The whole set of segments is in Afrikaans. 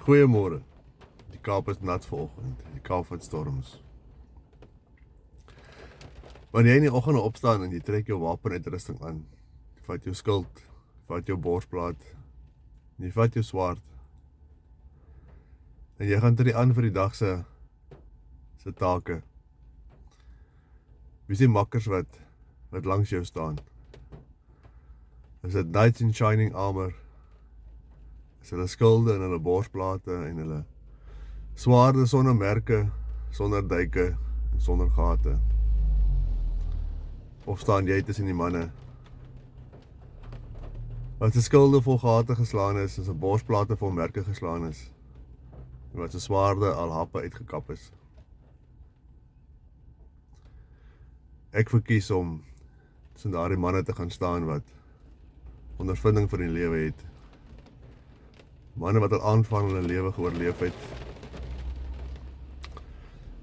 Goeiemôre. Die Kaap is nat vanoggend. Die Kaap het storms. Wanneer jy in die oggend opstaan en jy trek jou wapenuitrusting aan, jy vat jou skild, jy vat jou borsplaat, en jy vat jou swaard, en jy gaan tree aan vir die dag se take. Wie is die makkers wat langs jou staan? Is dit knights in shining armor? Is hulle skilde en hulle borsplate en hulle swaarde sonder merke, sonder duike en sonder gate? Of staan jy tussen die manne wat se skilde vol gate geslaan is en se borsplate vol merke geslaan is en wat se swaarde al happe uitgekap is? Ek verkies om tussen daardie manne te gaan staan wat ondervinding van die lewe het. Manne wat al aanval in hulle lewe geoorleef het.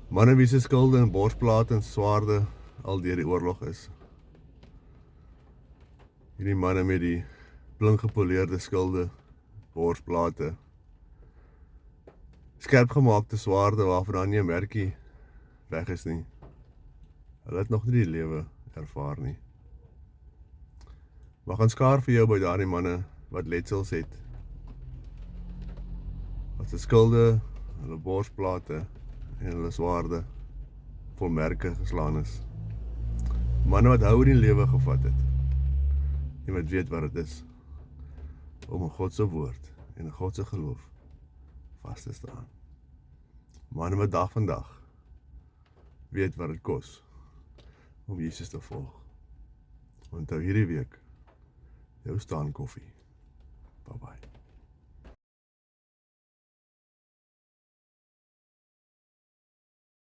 Manne wie se skilde en borsplate en swaarde al deur die oorlog is. Hierdie manne met die blink gepoleerde skilde, borsplate, skerp gemaakte swaarde waarvan daar nie 'n merkie weg is nie. Hulle het nog nie die lewe ervaar nie. Maar gaan skaar vir jou by daardie manne wat letsels het. Wat se skilde, hulle borsplate en hulle swaarde vol merke geslaan is. Manne wat hou in die lewe gevat het. En wat weet wat dit is om in God se woord en in God se geloof vas te staan. Manne wat dag van dag weet wat dit kos om Jesus te volg. Onthou hierdie week jou staan koffie.